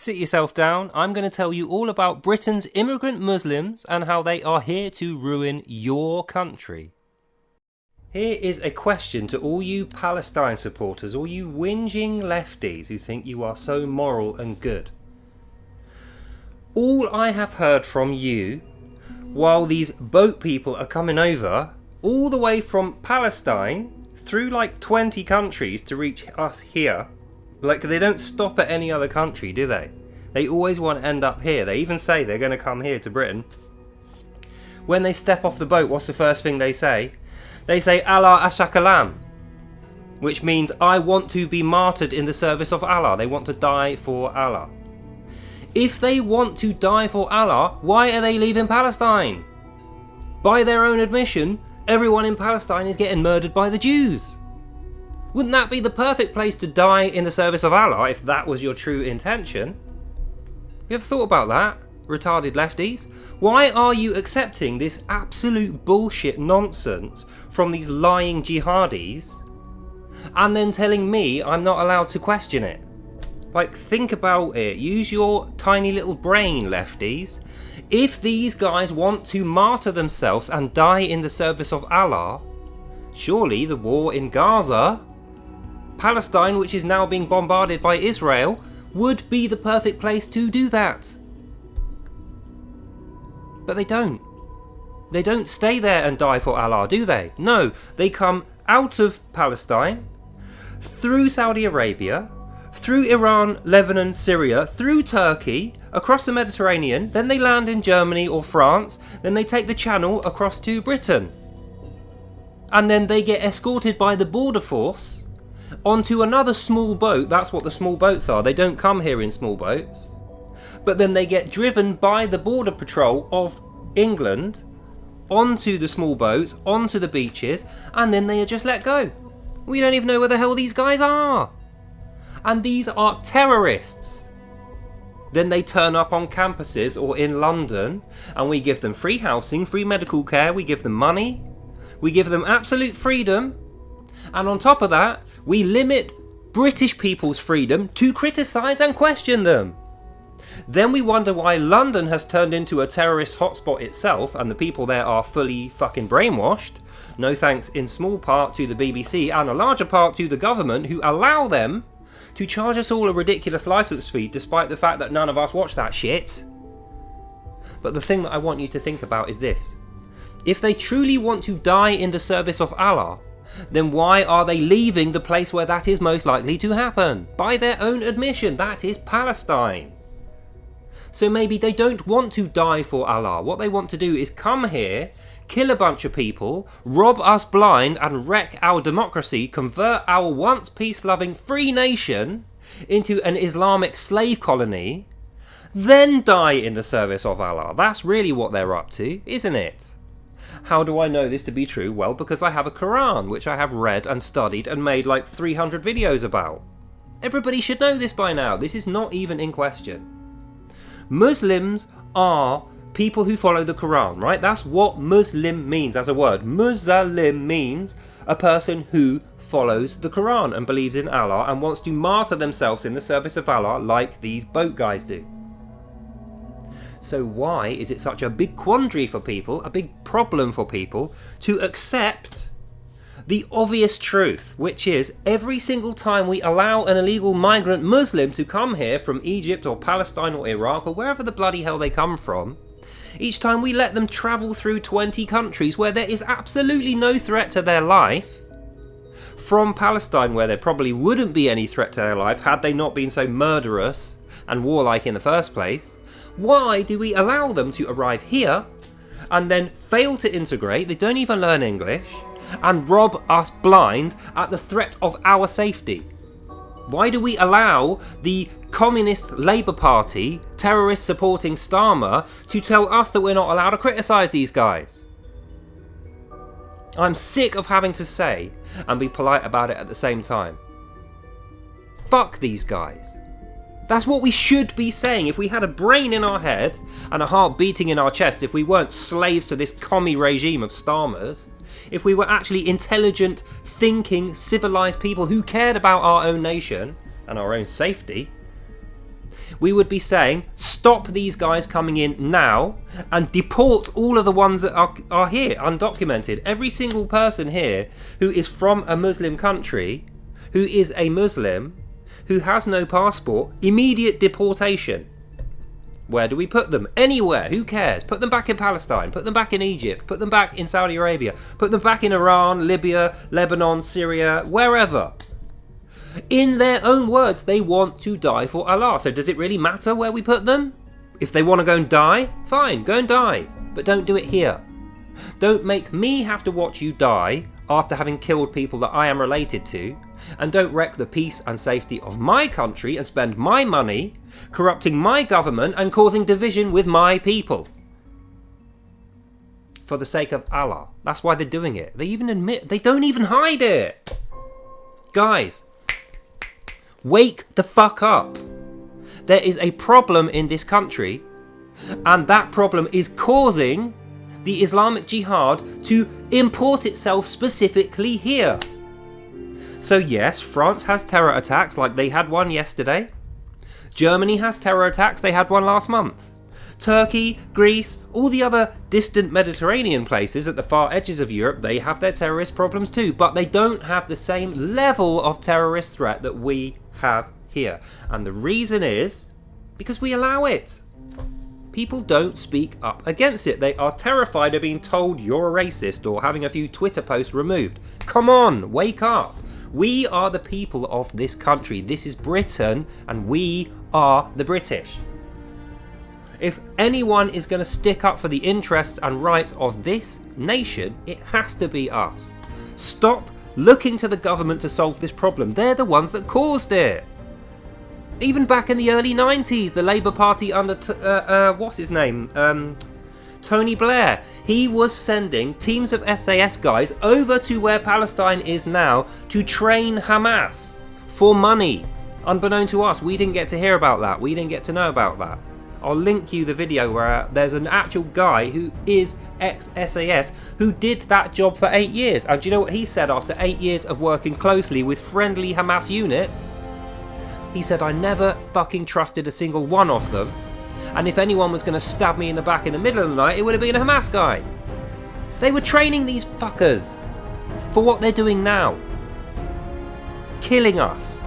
Sit yourself down, I'm going to tell you all about Britain's immigrant Muslims and how they are here to ruin your country. Here is a question to all you Palestine supporters, all you whinging lefties who think you are so moral and good. All I have heard from you while these boat people are coming over all the way from Palestine through like 20 countries to reach us here. Like, they don't stop at any other country, do they? They always want to end up here. They even say they're going to come here to Britain. When they step off the boat, what's the first thing they say? They say, Allah Ashakalam, which means, I want to be martyred in the service of Allah. They want to die for Allah. If they want to die for Allah, why are they leaving Palestine? By their own admission, everyone in Palestine is getting murdered by the Jews. Wouldn't that be the perfect place to die in the service of Allah if that was your true intention? You ever thought about that, retarded lefties? Why are you accepting this absolute bullshit nonsense from these lying jihadis and then telling me I'm not allowed to question it? Like, think about it. Use your tiny little brain, lefties. If these guys want to martyr themselves and die in the service of Allah, surely the war in Gaza, Palestine, which is now being bombarded by Israel, would be the perfect place to do that. But they don't. They don't stay there and die for Allah, do they? No, they come out of Palestine, through Saudi Arabia, through Iran, Lebanon, Syria, through Turkey, across the Mediterranean, then they land in Germany or France, then they take the Channel across to Britain. And then they get escorted by the border force onto another small boat. That's what the small boats are. They don't come here in small boats. But then they get driven by the border patrol of England onto the small boats, onto the beaches, and then they are just let go. We don't even know where the hell these guys are. And these are terrorists. Then they turn up on campuses or in London, and we give them free housing, free medical care, we give them money, we give them absolute freedom. And on top of that, we limit British people's freedom to criticise and question them. Then we wonder why London has turned into a terrorist hotspot itself and the people there are fully fucking brainwashed. No thanks in small part to the BBC and a larger part to the government, who allow them to charge us all a ridiculous licence fee despite the fact that none of us watch that shit. But the thing that I want you to think about is this. If they truly want to die in the service of Allah, then why are they leaving the place where that is most likely to happen? By their own admission, that is Palestine. So maybe they don't want to die for Allah. What they want to do is come here, kill a bunch of people, rob us blind and wreck our democracy, convert our once peace-loving free nation into an Islamic slave colony, then die in the service of Allah. That's really what they're up to, isn't it? How do I know this to be true? Well, because I have a Quran, which I have read and studied and made like 300 videos about. Everybody should know this by now. This is not even in question. Muslims are people who follow the Quran, right? That's what Muslim means as a word. Muslim means a person who follows the Quran and believes in Allah and wants to martyr themselves in the service of Allah like these boat guys do. So why is it such a big quandary for people, a big problem for people, to accept the obvious truth, which is every single time we allow an illegal migrant Muslim to come here from Egypt or Palestine or Iraq or wherever the bloody hell they come from, each time we let them travel through 20 countries where there is absolutely no threat to their life, from Palestine where there probably wouldn't be any threat to their life had they not been so murderous and warlike in the first place, why do we allow them to arrive here and then fail to integrate, they don't even learn English, and rob us blind at the threat of our safety? Why do we allow the Communist Labour Party, terrorist supporting Starmer, to tell us that we're not allowed to criticise these guys? I'm sick of having to say and be polite about it at the same time. Fuck these guys. That's what we should be saying if we had a brain in our head and a heart beating in our chest, if we weren't slaves to this commie regime of Starmers, if we were actually intelligent, thinking, civilised people who cared about our own nation and our own safety, we would be saying, stop these guys coming in now and deport all of the ones that are here, undocumented. Every single person here who is from a Muslim country, who is a Muslim, who has no passport, immediate deportation. Where do we put them? Anywhere, who cares? Put them back in Palestine, put them back in Egypt, put them back in Saudi Arabia, put them back in Iran, Libya, Lebanon, Syria, wherever. In their own words, they want to die for Allah. So does it really matter where we put them? If they want to go and die, fine, go and die. But don't do it here. Don't make me have to watch you die after having killed people that I am related to, and don't wreck the peace and safety of my country and spend my money corrupting my government and causing division with my people. For the sake of Allah. That's why they're doing it. They even admit, they don't even hide it. Guys, wake the fuck up. There is a problem in this country, and that problem is causing the Islamic Jihad to import itself specifically here. So yes, France has terror attacks like they had one yesterday. Germany has terror attacks, they had one last month. Turkey, Greece, all the other distant Mediterranean places at the far edges of Europe, they have their terrorist problems too, but they don't have the same level of terrorist threat that we have here. And the reason is because we allow it. People don't speak up against it. They are terrified of being told you're a racist or having a few Twitter posts removed. Come on, wake up. We are the people of this country. This is Britain, and we are the British. If anyone is going to stick up for the interests and rights of this nation, it has to be us. Stop looking to the government to solve this problem. They're the ones that caused it. Even back in the early 90s, the Labour Party under, what's his name? Tony Blair. He was sending teams of SAS guys over to where Palestine is now to train Hamas for money. Unbeknown to us, we didn't get to hear about that. We didn't get to know about that. I'll link you the video where there's an actual guy who is ex-SAS who did that job for 8 years. And do you know what he said after 8 years of working closely with friendly Hamas units? He said, I never fucking trusted a single one of them. And if anyone was going to stab me in the back in the middle of the night, it would have been a Hamas guy. They were training these fuckers for what they're doing now. Killing us.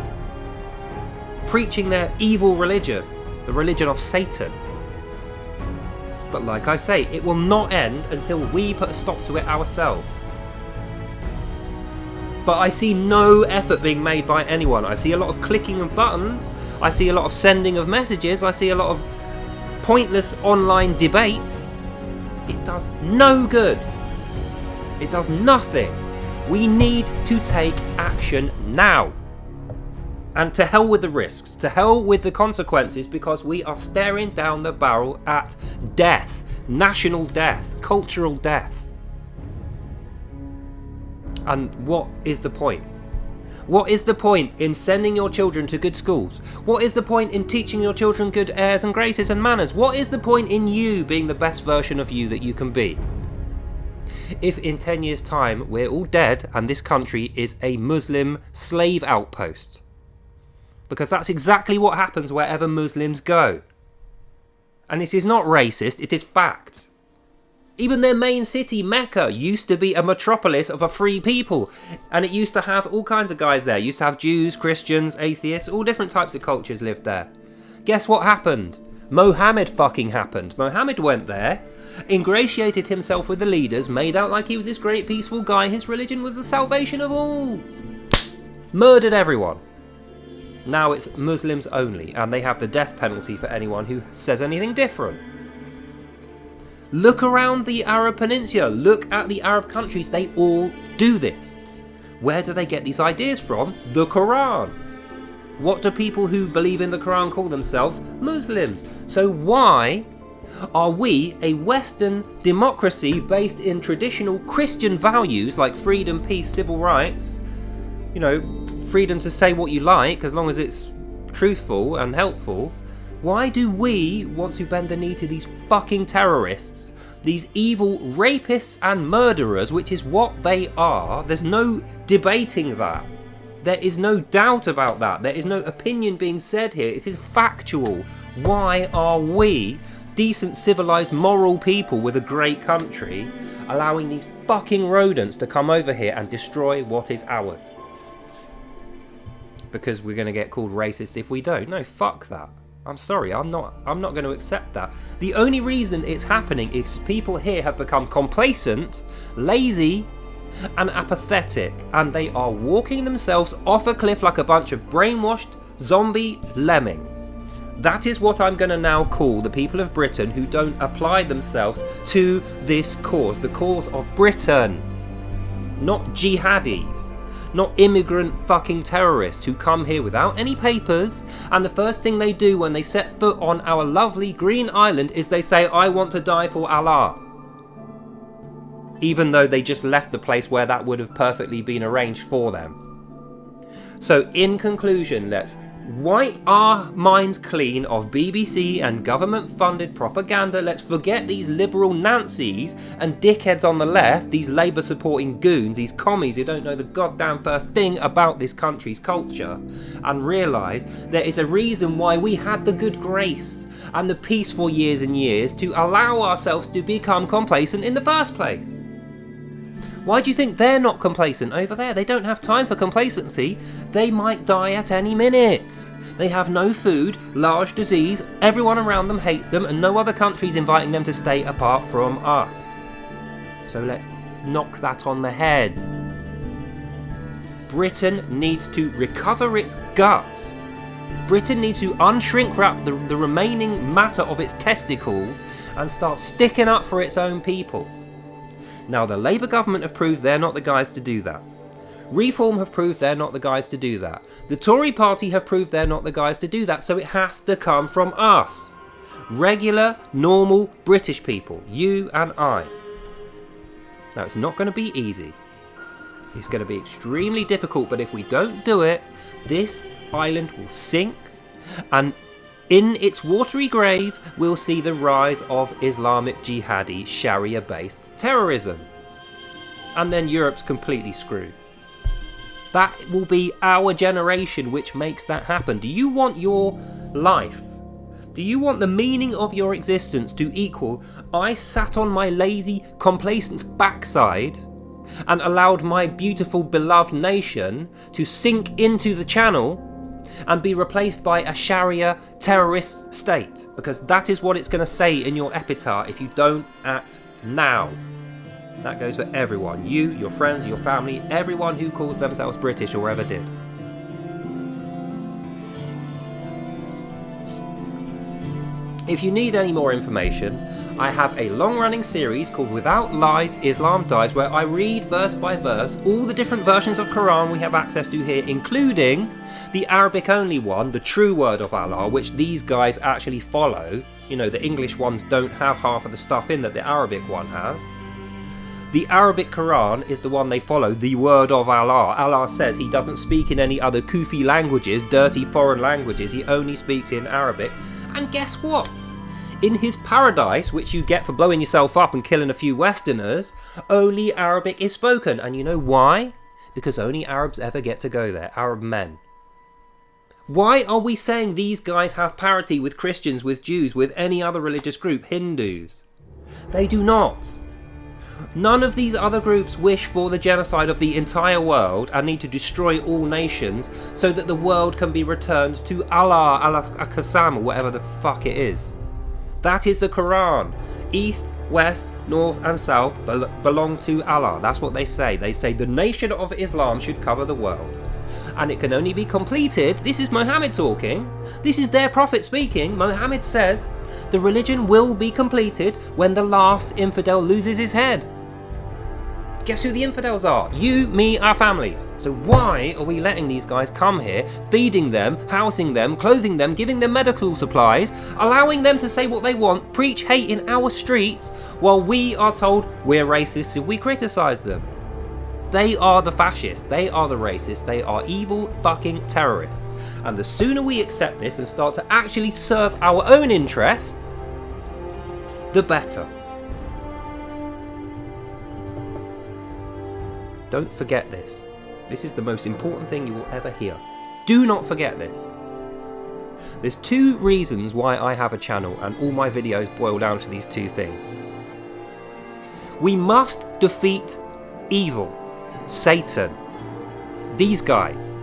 Preaching their evil religion. The religion of Satan. But like I say, it will not end until we put a stop to it ourselves. But I see no effort being made by anyone. I see a lot of clicking of buttons. I see a lot of sending of messages. I see a lot of pointless online debates. It does no good. It does nothing. We need to take action now. And to hell with the risks, to hell with the consequences, because we are staring down the barrel at death, national death, cultural death. And what is the point? What is the point in sending your children to good schools? What is the point in teaching your children good airs and graces and manners? What is the point in you being the best version of you that you can be? If in 10 years' time we're all dead and this country is a Muslim slave outpost. Because that's exactly what happens wherever Muslims go. And it is not racist, it is fact. Even their main city, Mecca, used to be a metropolis of a free people. And it used to have all kinds of guys there. It used to have Jews, Christians, atheists, all different types of cultures lived there. Guess what happened? Mohammed fucking happened. Mohammed went there, ingratiated himself with the leaders, made out like he was this great peaceful guy. His religion was the salvation of all. Murdered everyone. Now it's Muslims only, and they have the death penalty for anyone who says anything different. Look around the Arab Peninsula, look at the Arab countries, they all do this. Where do they get these ideas from? The Quran. What do people who believe in the Quran call themselves? Muslims. So why are we, a Western democracy based in traditional Christian values like freedom, peace, civil rights, freedom to say what you like as long as it's truthful and helpful, why do we want to bend the knee to these fucking terrorists, these evil rapists and murderers, which is what they are? There's no debating that. There is no doubt about that. There is no opinion being said here. It is factual. Why are we, decent, civilized, moral people with a great country, allowing these fucking rodents to come over here and destroy what is ours? Because we're going to get called racist if we don't. No, fuck that. I'm sorry, I'm not going to accept that. The only reason it's happening is people here have become complacent, lazy, and apathetic, and they are walking themselves off a cliff like a bunch of brainwashed zombie lemmings. That is what I'm going to now call the people of Britain who don't apply themselves to this cause, the cause of Britain. Not jihadis. Not immigrant fucking terrorists who come here without any papers, and the first thing they do when they set foot on our lovely green island is they say, I want to die for Allah. Even though they just left the place where that would have perfectly been arranged for them. So in conclusion, let's wipe our minds clean of BBC and government-funded propaganda. Let's forget these liberal Nazis and dickheads on the left, these Labour-supporting goons, these commies who don't know the goddamn first thing about this country's culture, and realise there is a reason why we had the good grace and the peace for years and years to allow ourselves to become complacent in the first place. Why do you think they're not complacent over there? They don't have time for complacency. They might die at any minute. They have no food, large disease, everyone around them hates them, and no other country's inviting them to stay apart from us. So let's knock that on the head. Britain needs to recover its guts. Britain needs to unshrink wrap the remaining matter of its testicles and start sticking up for its own people. Now, the Labour government have proved they're not the guys to do that. Reform have proved they're not the guys to do that. The Tory party have proved they're not the guys to do that, so it has to come from us. Regular, normal British people, you and I. Now, it's not going to be easy. It's going to be extremely difficult, but if we don't do it, this island will sink, and in its watery grave, we'll see the rise of Islamic jihadi, Sharia-based terrorism. And then Europe's completely screwed. That will be our generation which makes that happen. Do you want your life? Do you want the meaning of your existence to equal, I sat on my lazy, complacent backside and allowed my beautiful, beloved nation to sink into the channel and be replaced by a Sharia terrorist state? Because that is what it's going to say in your epitaph if you don't act now. That goes for everyone. You, your friends, your family, everyone who calls themselves British or ever did. If you need any more information, I have a long-running series called Without Lies, Islam Dies, where I read verse by verse all the different versions of Quran we have access to here, including the Arabic-only one, the true word of Allah, which these guys actually follow. You know, the English ones don't have half of the stuff in that the Arabic one has. The Arabic Quran is the one they follow, the word of Allah. Allah says he doesn't speak in any other kufi languages, dirty foreign languages, he only speaks in Arabic. And guess what? In his paradise, which you get for blowing yourself up and killing a few Westerners, only Arabic is spoken. And you know why? Because only Arabs ever get to go there, Arab men. Why are we saying these guys have parity with Christians, with Jews, with any other religious group, Hindus? They do not. None of these other groups wish for the genocide of the entire world and need to destroy all nations so that the world can be returned to Allah al-Qassam, or whatever the fuck it is. That is the Quran. East, West, North and South belong to Allah. That's what they say. They say the nation of Islam should cover the world. And it can only be completed, this is Muhammad talking, this is their prophet speaking. Muhammad says the religion will be completed when the last infidel loses his head. Guess who the infidels are? You, me, our families. So why are we letting these guys come here, feeding them, housing them, clothing them, giving them medical supplies, allowing them to say what they want, preach hate in our streets, while we are told we're racists if we criticise them? They are the fascists, they are the racists, they are evil fucking terrorists. And the sooner we accept this and start to actually serve our own interests, the better. Don't forget this. This is the most important thing you will ever hear. Do not forget this. There's two reasons why I have a channel, and all my videos boil down to these two things. We must defeat evil, Satan, these guys,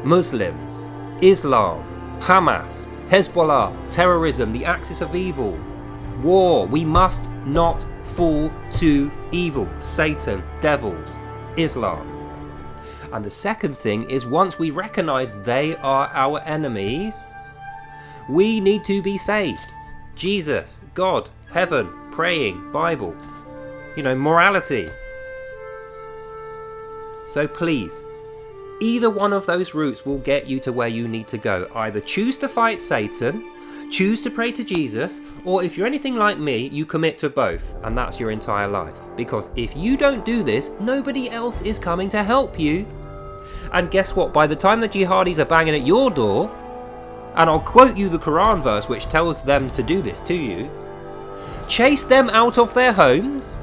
Muslims, Islam, Hamas, Hezbollah, terrorism, the axis of evil, war. We must not fall to evil, Satan, devils, Islam. And the second thing is, once we recognise they are our enemies, we need to be saved. Jesus, God, heaven, praying, Bible, morality. So please, either one of those routes will get you to where you need to go. Either choose to fight Satan, choose to pray to Jesus, or if you're anything like me, you commit to both, and that's your entire life. Because if you don't do this, nobody else is coming to help you. And guess what? By the time the jihadis are banging at your door, and I'll quote you the Quran verse which tells them to do this to you, chase them out of their homes,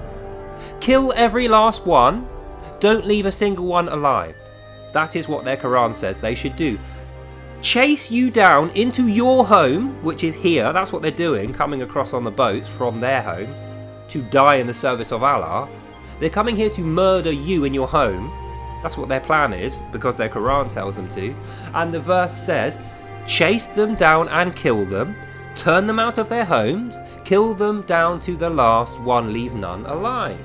kill every last one, don't leave a single one alive. That is what their Quran says they should do. Chase you down into your home, which is here. That's what they're doing, coming across on the boats from their home to die in the service of Allah. They're coming here to murder you in your home. That's what their plan is, because their Quran tells them to. And the verse says, chase them down and kill them, turn them out of their homes, kill them down to the last one, leave none alive.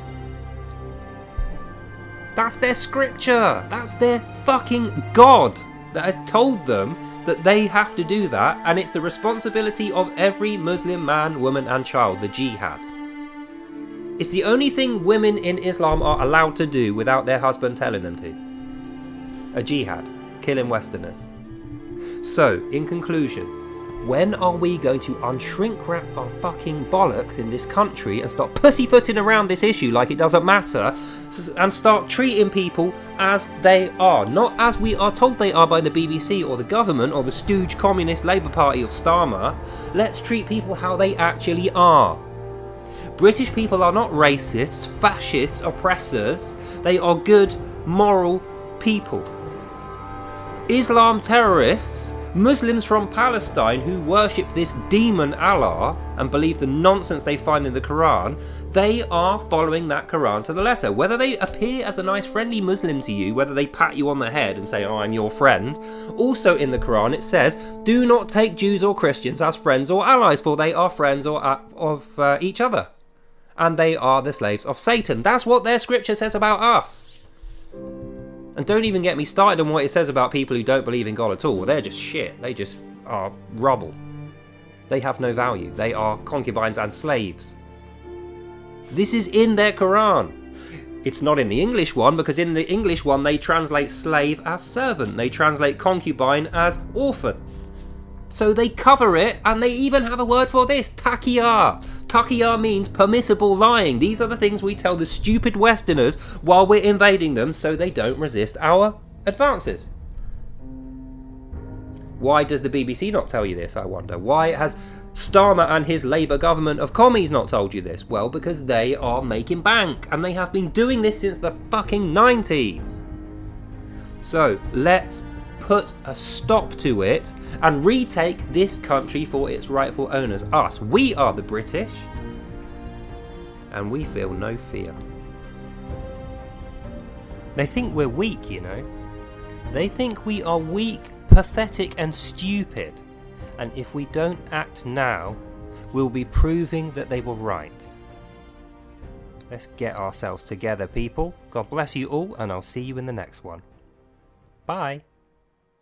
That's their scripture. That's their fucking God that has told them that they have to do that, and it's the responsibility of every Muslim man, woman and child, the jihad. It's the only thing women in Islam are allowed to do without their husband telling them to. A jihad, killing Westerners. So, in conclusion, when are we going to unshrink wrap our fucking bollocks in this country and start pussyfooting around this issue like it doesn't matter, and start treating people as they are, not as we are told they are by the BBC or the government or the stooge Communist Labour Party of Starmer? Let's treat people how they actually are. British people are not racists, fascists, oppressors. They are good, moral people. Islam terrorists, Muslims from Palestine who worship this demon Allah and believe the nonsense they find in the Quran, they are following that Quran to the letter. Whether they appear as a nice friendly Muslim to you, whether they pat you on the head and say, oh, I'm your friend, also in the Quran it says, do not take Jews or Christians as friends or allies, for they are friends of each other. And they are the slaves of Satan. That's what their scripture says about us. And don't even get me started on what it says about people who don't believe in God at all. They're just shit. They just are rubble. They have no value. They are concubines and slaves. This is in their Quran. It's not in the English one, because in the English one they translate slave as servant. They translate concubine as orphan. So they cover it, and they even have a word for this, taqiyya. Taqiyya means permissible lying. These are the things we tell the stupid Westerners while we're invading them so they don't resist our advances. Why does the BBC not tell you this, I wonder? Why has Starmer and his Labour government of commies not told you this? Well, because they are making bank, and they have been doing this since the fucking 90s. So, let's put a stop to it and retake this country for its rightful owners, us. We are the British, and we feel no fear. They think we're weak, you know. They think we are weak, pathetic and stupid, and if we don't act now, we'll be proving that they were right. Let's get ourselves together, people. God bless you all, and I'll see you in the next one. Bye.